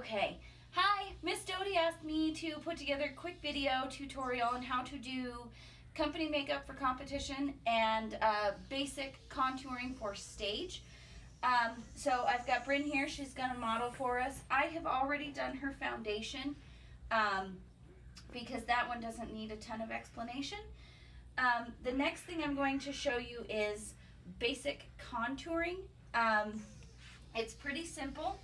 Okay. Hi, Miss Doty asked me to put together a quick video tutorial on how to do company makeup for competition and basic contouring for stage. So I've got Bryn here. She's going to model for us. I have already done her foundation because that one doesn't need a ton of explanation. The next thing I'm going to show you is basic contouring. It's pretty simple.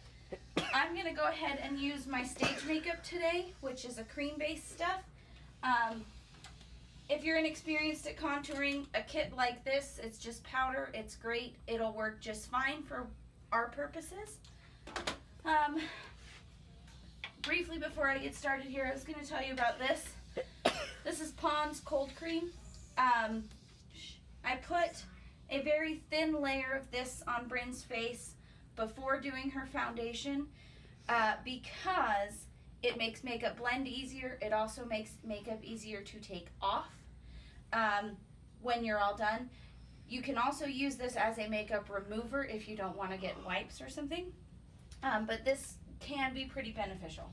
I'm going to go ahead and use my stage makeup today, which is a cream-based stuff. If you're inexperienced at contouring, a kit like this, it's just powder, it's great. It'll work just fine for our purposes. Briefly before I get started here, I was going to tell you about this. This is Pond's Cold Cream. I put a very thin layer of this on Bryn's face before doing her foundation because it makes makeup blend easier. It also makes makeup easier to take off when you're all done. You can also use this as a makeup remover if you don't want to get wipes or something, but this can be pretty beneficial.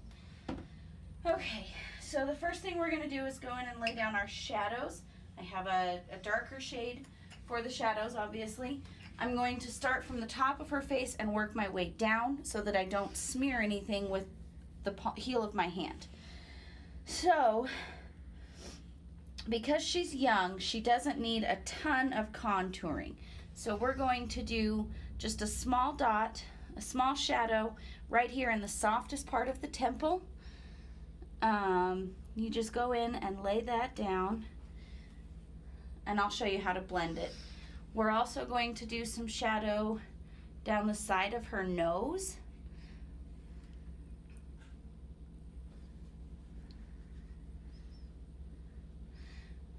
Okay, so the first thing we're going to do is go in and lay down our shadows. I have a darker shade for the shadows, obviously. I'm going to start from the top of her face and work my way down so that I don't smear anything with the heel of my hand. So, because she's young, she doesn't need a ton of contouring. So we're going to do just a small dot, a small shadow right here in the softest part of the temple. You just go in and lay that down, and I'll show you how to blend it. We're also going to do some shadow down the side of her nose.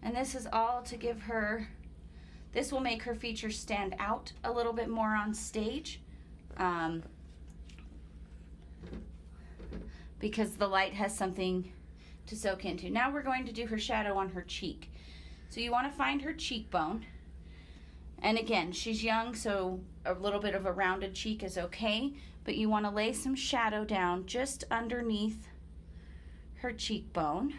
And this is all to give her, this will make her features stand out a little bit more on stage because the light has something to soak into. Now we're going to do her shadow on her cheek. So you want to find her cheekbone. And again, she's young, so a little bit of a rounded cheek is okay, but you want to lay some shadow down just underneath her cheekbone.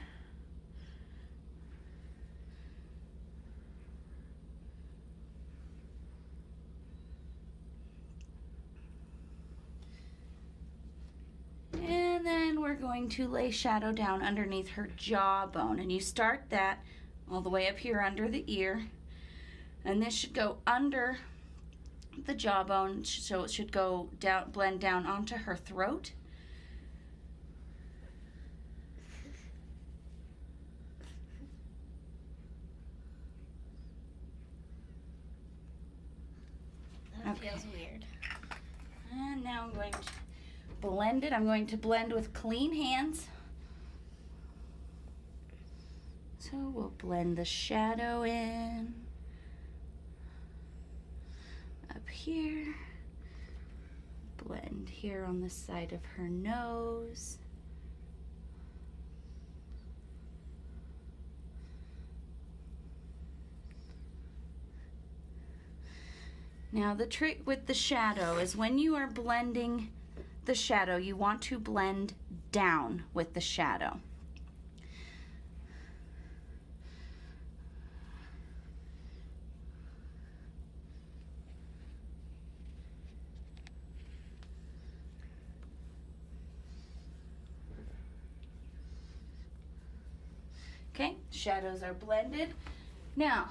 And then we're going to lay shadow down underneath her jawbone, and you start that all the way up here under the ear. And this should go under the jawbone, so it should go down, blend down onto her throat. That feels weird. And now I'm going to blend it. I'm going to blend with clean hands. So we'll blend the shadow in. Up here, blend here on the side of her nose. Now the trick with the shadow is when you are blending the shadow, you want to blend down with the shadow. Okay, shadows are blended. Now,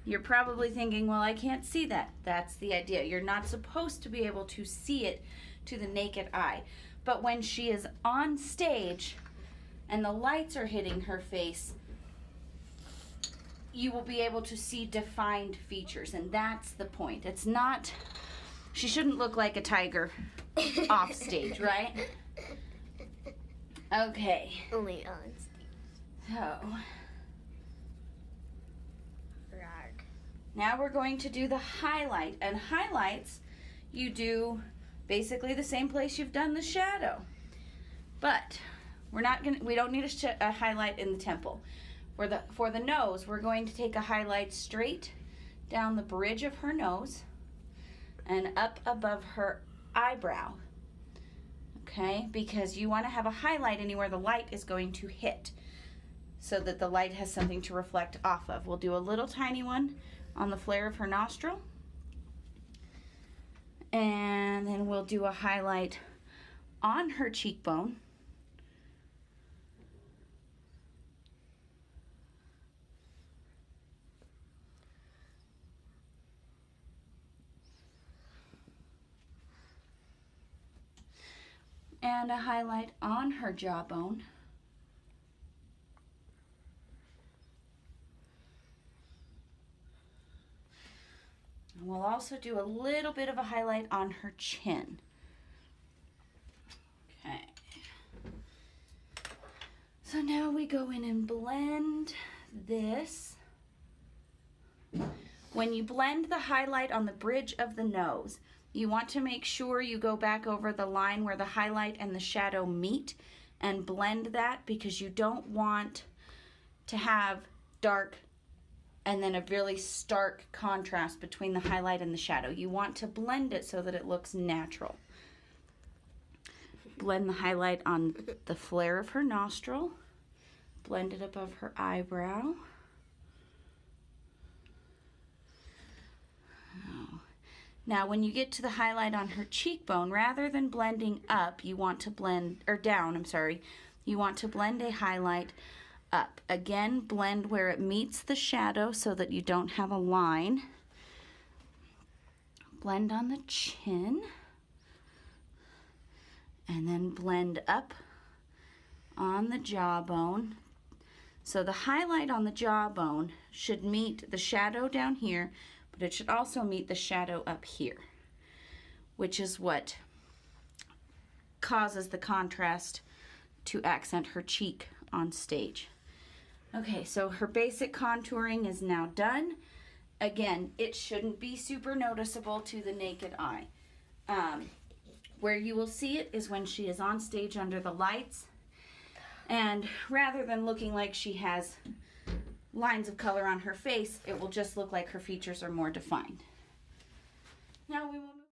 you're probably thinking, well, I can't see that. That's the idea. You're not supposed to be able to see it to the naked eye. But when she is on stage and the lights are hitting her face, you will be able to see defined features, and that's the point. It's not, she shouldn't look like a tiger off stage, right? Okay. Only on stage. So, now we're going to do the highlight, and highlights you do basically the same place you've done the shadow, but we don't need a highlight in the temple. For the nose, we're going to take a highlight straight down the bridge of her nose and up above her eyebrow. okay? Because you want to have a highlight anywhere the light is going to hit so that the light has something to reflect off of. We'll do a little tiny one on the flare of her nostril. And then we'll do a highlight on her cheekbone. And a highlight on her jawbone. And we'll also do a little bit of a highlight on her chin. Okay. So now we go in and blend this. When you blend the highlight on the bridge of the nose, you want to make sure you go back over the line where the highlight and the shadow meet and blend that, because you don't want to have dark and then a really stark contrast between the highlight and the shadow. You want to blend it so that it looks natural. Blend the highlight on the flare of her nostril. Blend it above her eyebrow. Now when you get to the highlight on her cheekbone, rather than blending up, you want to blend, or down, I'm sorry, you want to blend a highlight up. Again, blend where it meets the shadow so that you don't have a line. Blend on the chin. And then blend up on the jawbone. So the highlight on the jawbone should meet the shadow down here, but it should also meet the shadow up here, which is what causes the contrast to accent her cheek on stage. Okay, so her basic contouring is now done. Again, it shouldn't be super noticeable to the naked eye. Where you will see it is when she is on stage under the lights, and rather than looking like she has lines of color on her face, it will just look like her features are more defined. Now we will